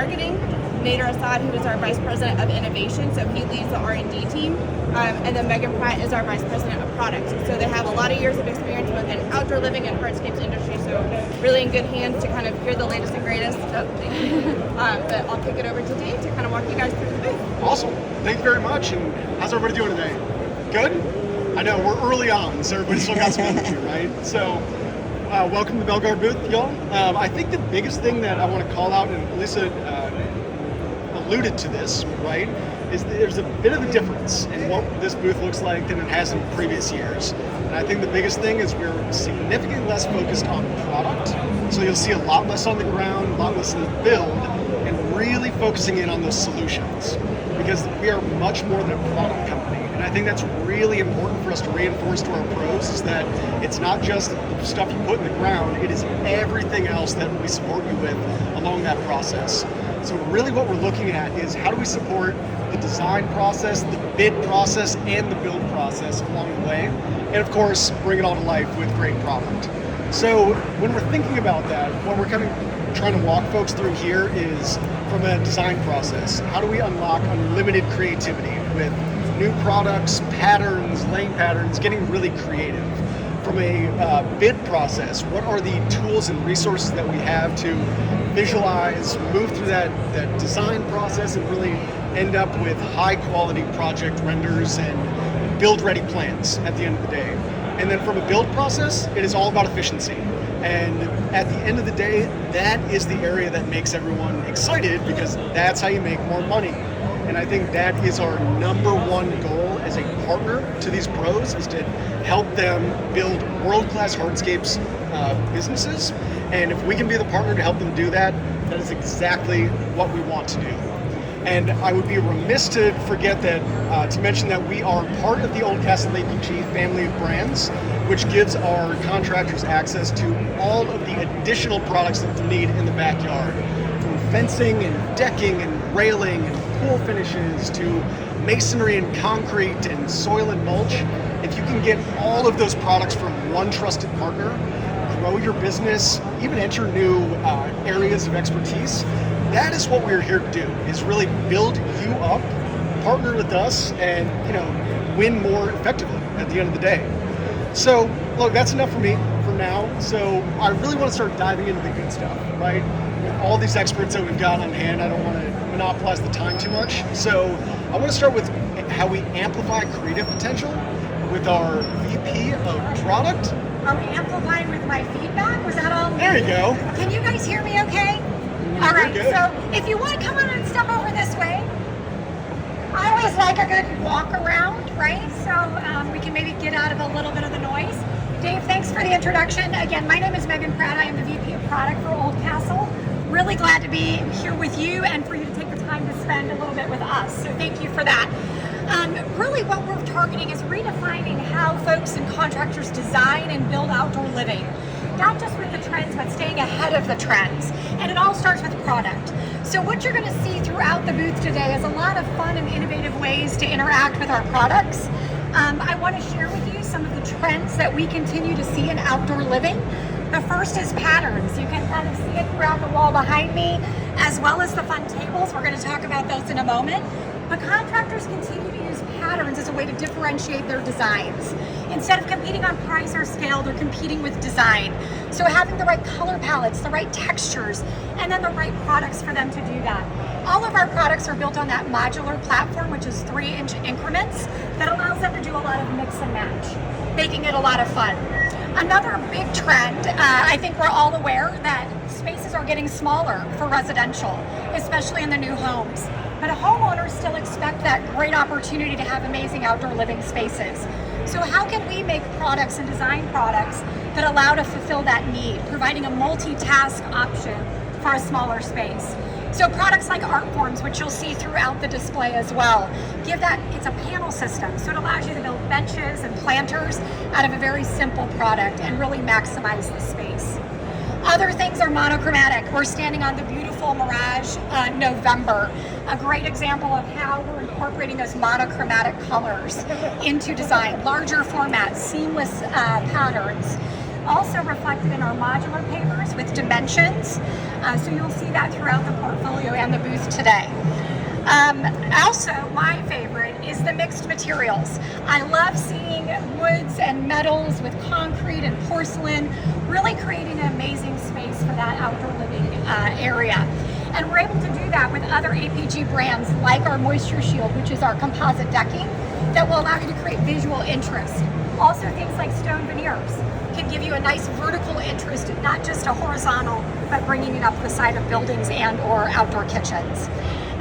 marketing, Nader Assad, who is our Vice President of Innovation, so he leads the R&D team, and then Megan Pratt is our Vice President of Product. So they have a lot of years of experience within outdoor living and hardscapes industry, so really in good hands to kind of hear the latest and greatest. But I'll kick it over to Dave to kind of walk you guys through the booth. Awesome. Thank you very much. And how's everybody doing today? Good? I know we're early on, so everybody's still got some energy, right? So welcome to the Belgard booth, y'all. I think the biggest thing that I want to call out, and Lisa alluded to this, right, is that there's a bit of a difference in what this booth looks like than it has in previous years. And I think the biggest thing is we're significantly less focused on product. So you'll see a lot less on the ground, a lot less in the build, and really focusing in on those solutions. Because we are much more than a product company. And I think that's really important for us to reinforce to our pros, is that it's not just the stuff you put in the ground, it is everything else that we support you with along that process. So really what we're looking at is how do we support the design process, the bid process, and the build process along the way. And of course, bring it all to life with great product. So when we're thinking about that, what we're kind of trying to walk folks through here is from a design process. How do we unlock unlimited creativity with new products, patterns, lane patterns, getting really creative? From a bid process, what are the tools and resources that we have to visualize, move through that design process and really end up with high quality project renders and build ready plans at the end of the day. And then from a build process, it is all about efficiency. And at the end of the day, that is the area that makes everyone excited, because that's how you make more money. And I think that is our number one goal as a partner to these pros, is to help them build world-class hardscapes businesses. And if we can be the partner to help them do that, that is exactly what we want to do. And I would be remiss to forget that, to mention that we are part of the Oldcastle APG family of brands, which gives our contractors access to all of the additional products that they need in the backyard. From fencing and decking and railing and pool finishes to masonry and concrete and soil and mulch. If you can get all of those products from one trusted partner, grow your business, even enter new areas of expertise, that is what we're here to do, is really build you up, partner with us, and win more effectively at the end of the day. So look, that's enough for me for now. So I really want to start diving into the good stuff, right? With all these experts that we've got on hand, I don't want to monopolize the time too much. So I want to start with how we amplify creative potential with our VP of product. Are we amplifying with my feedback? Was that all? There you go. Can you guys hear me okay? All right, so if you want to come on and step over this way, I always like a good walk around, right? So we can maybe get out of a little bit of the noise. Dave, thanks for the introduction. Again, my name is Megan Pratt. I am the VP of Product for Oldcastle. Really glad to be here with you and for you to take the time to spend a little bit with us. So thank you for that. Really what we're targeting is redefining how folks and contractors design and build outdoor living. Not just with the trends, but staying ahead of the trends. And it all starts with product. So what you're gonna see throughout the booth today is a lot of fun and innovative ways to interact with our products. I wanna share with you some of the trends that we continue to see in outdoor living. The first is patterns. You can kind of see it throughout the wall behind me, as well as the fun tables. We're gonna talk about those in a moment. But contractors continue to use patterns as a way to differentiate their designs. Instead of competing on price or scale, they're competing with design. So having the right color palettes, the right textures, and then the right products for them to do that. All of our products are built on that modular platform, which is 3-inch increments, that allows them to do a lot of mix and match, making it a lot of fun. Another big trend, I think we're all aware that spaces are getting smaller for residential, especially in the new homes. But homeowners still expect that great opportunity to have amazing outdoor living spaces. So how can we make products and design products that allow to fulfill that need, providing a multitask option for a smaller space? So products like Artforms, which you'll see throughout the display as well, it's a panel system, so it allows you to build benches and planters out of a very simple product and really maximize the space. Other things are monochromatic. We're standing on the beautiful Mirage November, a great example of how we're incorporating those monochromatic colors into design. Larger formats, seamless patterns. Also reflected in our modular pavers with dimensions. So you'll see that throughout the portfolio and the booth today. Also, my favorite is the mixed materials. I love seeing woods and metals with concrete and porcelain, really creating an amazing space for that outdoor living area. And we're able to do that with other APG brands like our Moisture Shield, which is our composite decking that will allow you to create visual interest. Also, things like stone veneers can give you a nice vertical interest, not just a horizontal, but bringing it up the side of buildings and or outdoor kitchens.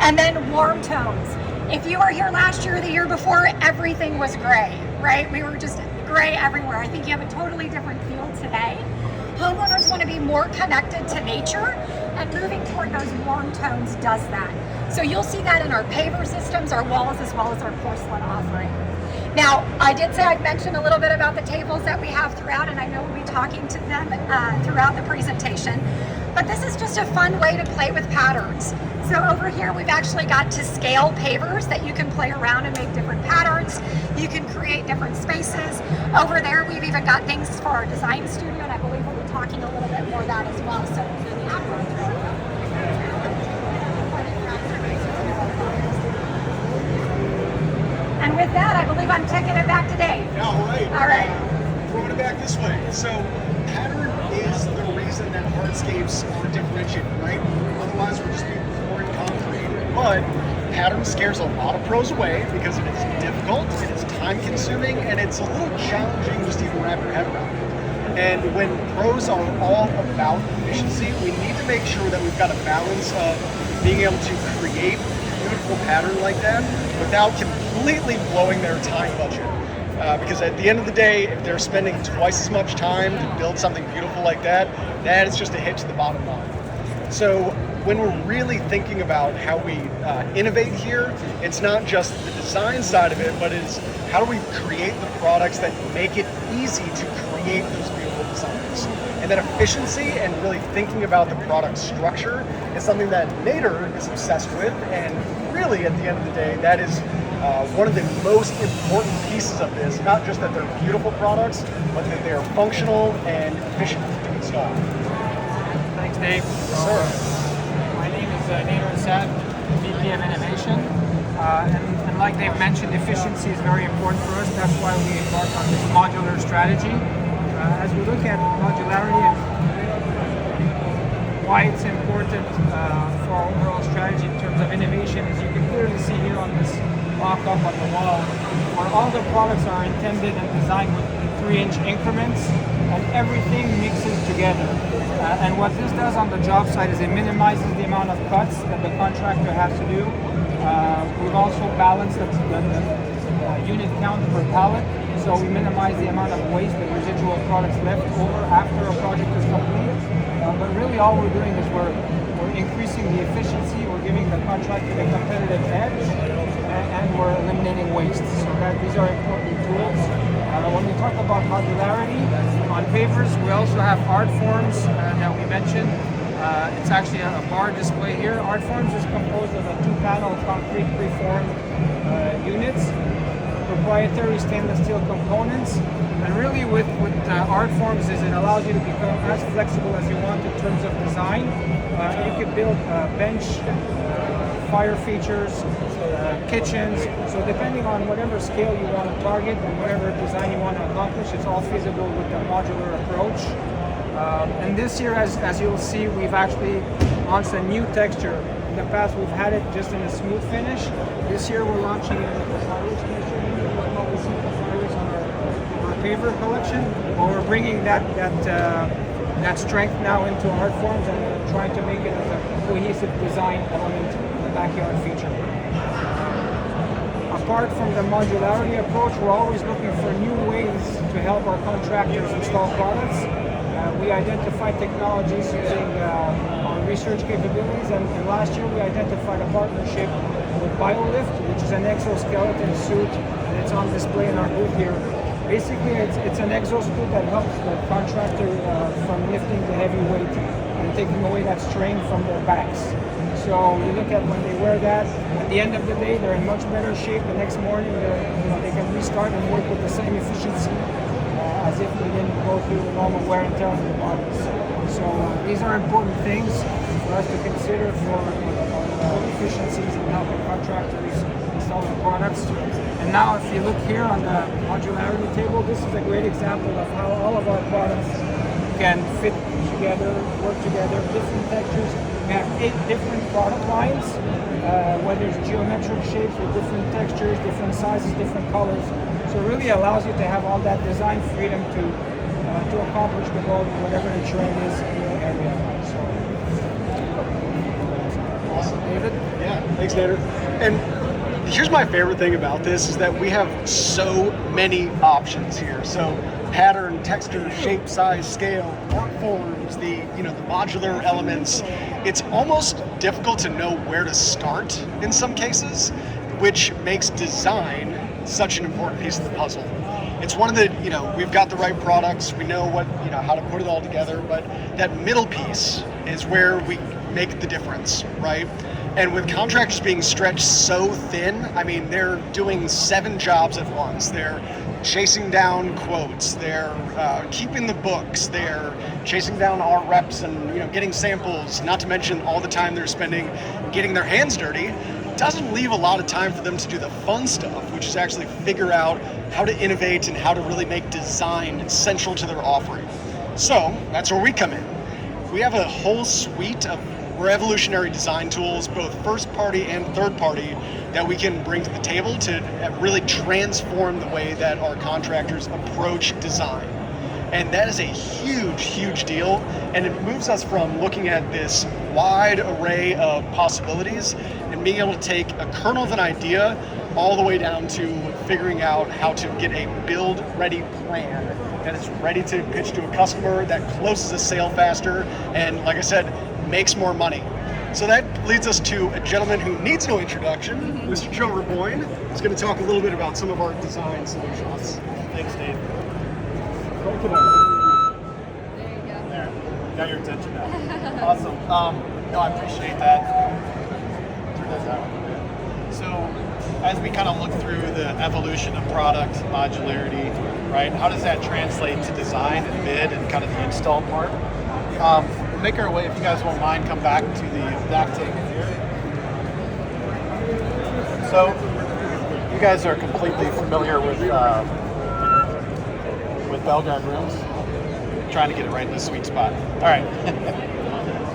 And then warm tones. If you were here last year or the year before, everything was gray, right? We were just gray everywhere. I think you have a totally different feel today. Homeowners want to be more connected to nature, and moving toward those warm tones does that. So you'll see that in our paver systems, our walls, as well as our porcelain offering. Now, I did say I'd mention a little bit about the tables that we have throughout, and I know we'll be talking to them throughout the presentation. But this is just a fun way to play with patterns. So over here, we've actually got to scale pavers that you can play around and make different patterns. You can create different spaces. Over there, we've even got things for our design studio, and I believe we'll be talking a little bit more of that as well. So and with that, I believe I'm taking it back to Dave. Yeah, all right. All right. Throwing it back this way. So pattern is the reason that hardscapes are differentiated, right? Otherwise, we're just pouring concrete. But pattern scares a lot of pros away because it is difficult, it is time consuming, and it's a little challenging just to even wrap your head around it. And when pros are all about efficiency, we need to make sure that we've got a balance of being able to create a beautiful pattern like that without completely blowing their time budget. Because at the end of the day, if they're spending twice as much time to build something beautiful like that, that is just a hit to the bottom line. So when we're really thinking about how we innovate here, it's not just the design side of it, but it's how do we create the products that make it easy to create those beautiful designs. And that efficiency and really thinking about the product structure is something that Nader is obsessed with, and really at the end of the day, that is one of the most important pieces of this, not just that they're beautiful products, but that they are functional and efficient to install. Thanks, Dave. Sir. My name is Nader Assad, VP of Innovation. And like Dave mentioned, efficiency is very important for us. That's why we embarked on this modular strategy. As we look at modularity and why it's important for our overall strategy in terms of innovation, as you can clearly see here on this mock-up on the wall, where all the products are intended and designed with 3-inch increments, and everything mixes together. And what this does on the job site is it minimizes the amount of cuts that the contractor has to do. We've also balanced the unit count per pallet, so we minimize the amount of waste and residual products left over after a project is complete. But really all we're doing is we're increasing the efficiency, we're giving the contractor a competitive edge, and we're eliminating waste. So these are important tools. When we talk about modularity, on pavers we also have art forms that we mentioned. It's actually a bar display here. Art forms is composed of a 2-panel concrete preformed units, proprietary stainless steel components, and really with art forms is it allows you to become as flexible as you want in terms of design. You could build bench, fire features, kitchens. So depending on whatever scale you want to target and whatever design you want to accomplish, it's all feasible with the modular approach. And this year, as you'll see, we've actually launched a new texture. In the past, we've had it just in a smooth finish. This year, we're launching a Papyrus texture. What we see Papyrus on our paver collection, but we're bringing that strength now into art forms and trying to make it as a cohesive design element in the backyard feature. Apart from the modularity approach, we're always looking for new ways to help our contractors install products. We identified technologies using our research capabilities, and last year we identified a partnership with BioLift, which is an exoskeleton suit, and it's on display in our booth here. Basically, it's an exosuit that helps the contractor from lifting the heavy weight and taking away that strain from their backs. So you look at when they wear that, at the end of the day, they're in much better shape. The next morning, they can restart and work with the same efficiency as if we didn't go through the normal wear and tear on the bodies. So these are important things for us to consider for efficiencies in helping contractors install their products. And now if you look here on the modularity table, this is a great example of how all of our products can fit together, work together, different textures. We have 8 different product lines, whether it's geometric shapes with different textures, different sizes, different colors. So it really allows you to have all that design freedom to accomplish the goal, whatever the trend is in your area. So, Awesome. David? Yeah, thanks, Nader. And here's my favorite thing about this is that we have so many options here. So pattern, texture, shape, size, scale, art forms, the modular elements. It's almost difficult to know where to start in some cases, which makes design such an important piece of the puzzle. It's one of the, we've got the right products, we know what, how to put it all together, but that middle piece is where we make the difference, right? And with contractors being stretched so thin, I mean, they're doing 7 jobs at once. They're chasing down quotes, they're keeping the books, they're chasing down our reps and getting samples, not to mention all the time they're spending getting their hands dirty. Doesn't leave a lot of time for them to do the fun stuff, which is actually figure out how to innovate and how to really make design central to their offering. So that's where we come in. We have a whole suite of revolutionary design tools, both first party and third party, that we can bring to the table to really transform the way that our contractors approach design. And that is a huge, huge deal. And it moves us from looking at this wide array of possibilities and being able to take a kernel of an idea all the way down to figuring out how to get a build-ready plan that is ready to pitch to a customer, that closes a sale faster, and like I said, makes more money. So that leads us to a gentleman who needs no introduction, Mr. Joe Raboyne, who's going to talk a little bit about some of our design solutions. Thanks, Dave. There, got your attention now. Awesome. No, I appreciate that. Turn that down a little bit. So, as we kind of look through the evolution of product modularity, right? How does that translate to design and bid and kind of the install part? We'll make our way, if you guys won't mind, come back to the back table here. So, you guys are completely familiar with Belgard rooms. Trying to get it right in the sweet spot. All right.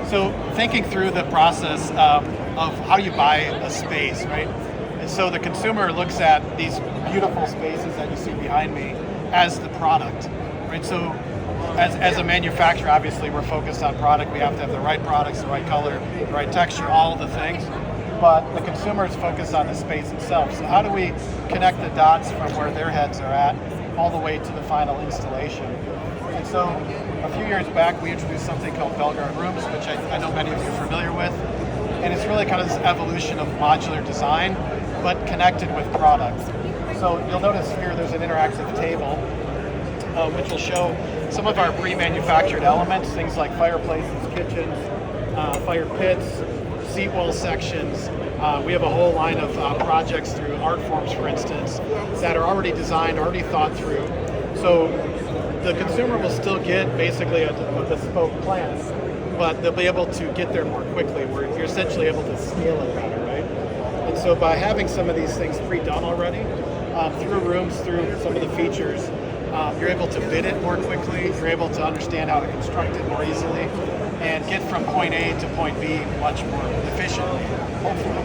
So thinking through the process of how you buy a space, right? And so the consumer looks at these beautiful spaces that you see behind me as the product, right? So as a manufacturer, obviously we're focused on product. We have to have the right products, the right color, the right texture, all of the things. But the consumer is focused on the space itself. So how do we connect the dots from where their heads are at all the way to the final installation? And so a few years back, we introduced something called Belgard Rooms, which I know many of you are familiar with. And it's really kind of this evolution of modular design, but connected with product. So you'll notice here there's an interactive table, which will show some of our pre-manufactured elements, things like fireplaces, kitchens, fire pits, seat wall sections. We have a whole line of projects through art forms, for instance, that are already designed, already thought through. So the consumer will still get basically a bespoke plan, but they'll be able to get there more quickly, where you're essentially able to scale it better, right? And so by having some of these things pre-done already, through rooms, through some of the features, you're able to bid it more quickly, you're able to understand how to construct it more easily, and get from point A to point B much more efficiently, hopefully.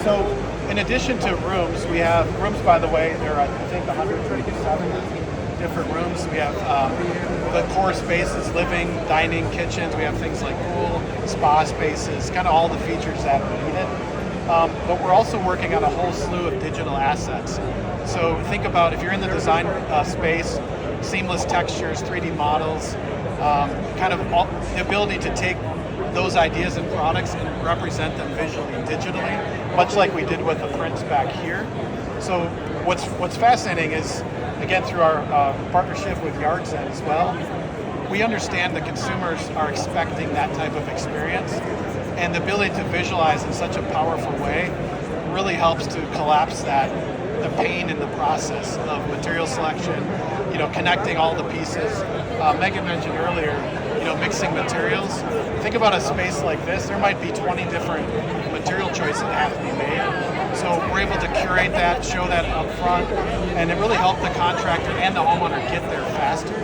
So in addition to rooms, we have rooms, by the way, there are I think 137 different rooms. We have the core spaces, living, dining, kitchens. We have things like pool, spa spaces, kind of all the features that are needed. But we're also working on a whole slew of digital assets. So think about if you're in the design space, seamless textures, 3D models, kind of the ability to take those ideas and products and represent them visually and digitally, much like we did with the prints back here. So what's fascinating is, again, through our partnership with YardSend as well, we understand the consumers are expecting that type of experience, and the ability to visualize in such a powerful way really helps to collapse that the pain in the process of material selection, connecting all the pieces. Megan mentioned earlier, mixing materials. Think about a space like this, there might be 20 different material choices that have to be made. So we're able to curate that, show that up front, and it really helped the contractor and the homeowner get there faster.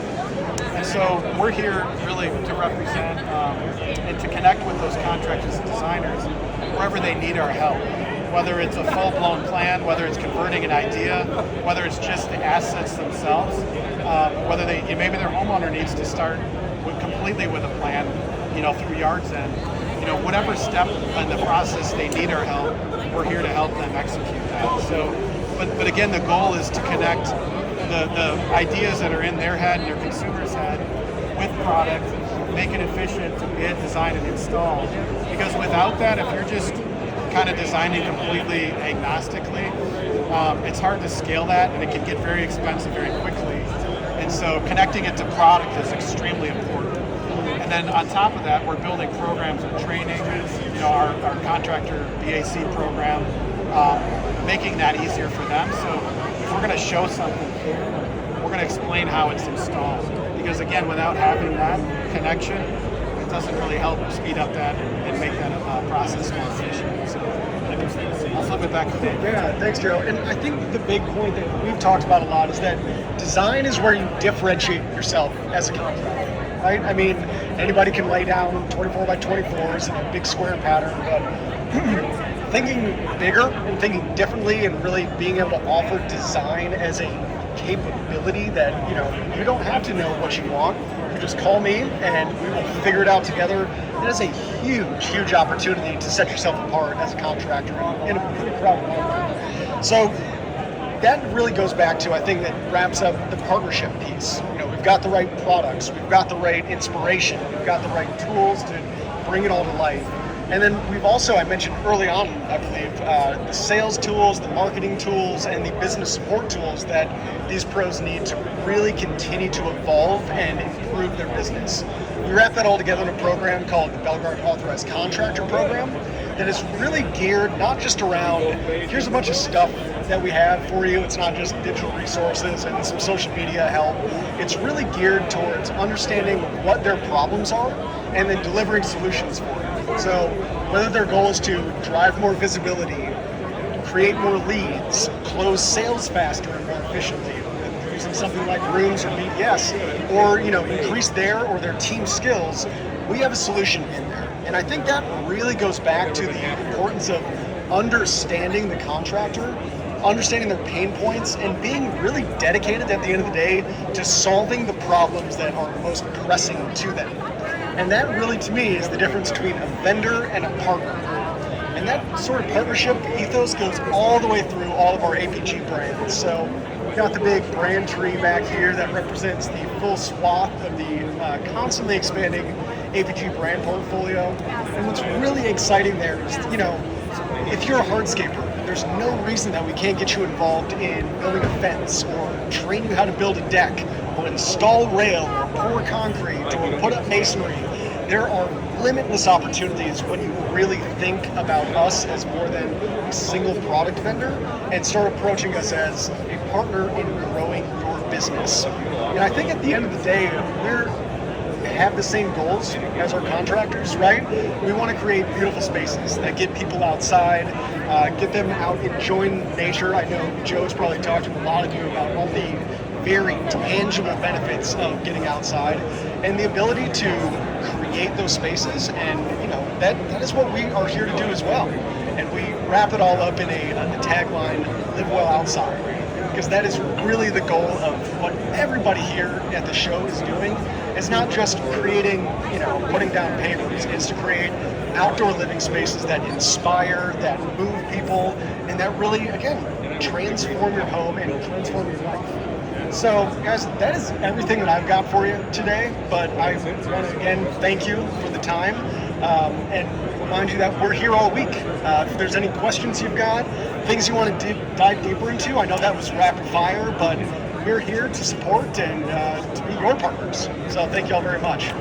And so we're here really to represent and to connect with those contractors and designers wherever they need our help. Whether it's a full-blown plan, whether it's converting an idea, whether it's just the assets themselves, whether maybe their homeowner needs to start completely with a plan, through Yards End. Whatever step in the process they need our help, we're here to help them execute that. So, but again, the goal is to connect the ideas that are in their head and their consumer's head with product, make it efficient to bid, design, and install. Because without that, if you're just kind of designing completely agnostically, it's hard to scale that, and it can get very expensive very quickly. And so connecting it to product is extremely important. And then on top of that, we're building programs and training, our contractor BAC program, making that easier for them. So if we're going to show something here, we're going to explain how it's installed. Because again, without having that connection, it doesn't really help speed up that and make that process more efficient. So I'll flip it back to Dave. Yeah, thanks, Joe. And I think the big point that we've talked about a lot is that design is where you differentiate yourself as a contractor, right? I mean, anybody can lay down 24 by 24s in a big square pattern, but thinking bigger and thinking differently and really being able to offer design as a capability that, you don't have to know what you want. You just call me and we will figure it out together. It is a huge opportunity to set yourself apart as a contractor in a pretty crowded market. So that really goes back to, I think, that wraps up the partnership piece. We've got the right products, we've got the right inspiration, we've got the right tools to bring it all to life. And then we've also, I mentioned early on, I believe, the sales tools, the marketing tools, and the business support tools that these pros need to really continue to evolve and improve their business. We wrap that all together in a program called the Belgard Authorized Contractor Program that is really geared not just around, here's a bunch of stuff that we have for you. It's not just digital resources and some social media help. It's really geared towards understanding what their problems are and then delivering solutions for them. So whether their goal is to drive more visibility, create more leads, close sales faster and more efficiently, using something like Rooms or BDS, or increase their or their team skills, we have a solution in there. And I think that really goes back to the importance of understanding the contractor, understanding their pain points, and being really dedicated at the end of the day to solving the problems that are most pressing to them. And that really, to me, is the difference between a vendor and a partner. And that sort of partnership ethos goes all the way through all of our APG brands. So we've got the big brand tree back here that represents the full swath of the constantly expanding APG brand portfolio. And what's really exciting there is, if you're a hardscaper, there's no reason that we can't get you involved in building a fence or train you how to build a deck or install rail or pour concrete or put up masonry. There are limitless opportunities when you really think about us as more than a single product vendor and start approaching us as a partner in growing your business. And I think at the end of the day, we have the same goals as our contractors, right? We want to create beautiful spaces that get people outside, get them out enjoying nature. I know Joe's probably talked to a lot of you about all the very tangible benefits of getting outside and the ability to create those spaces, and that is what we are here to do as well. And we wrap it all up in the tagline, live well outside, because that is really the goal of what everybody here at the show is doing. It's not just creating, putting down pavers, it's to create outdoor living spaces that inspire, that move people, and that really, again, transform your home and transform your life. So, guys, that is everything that I've got for you today, but I want to, again, thank you for the time, and remind you that we're here all week. If there's any questions you've got, things you want to dive deeper into, I know that was rapid fire, but we're here to support and to be your partners. So thank you all very much.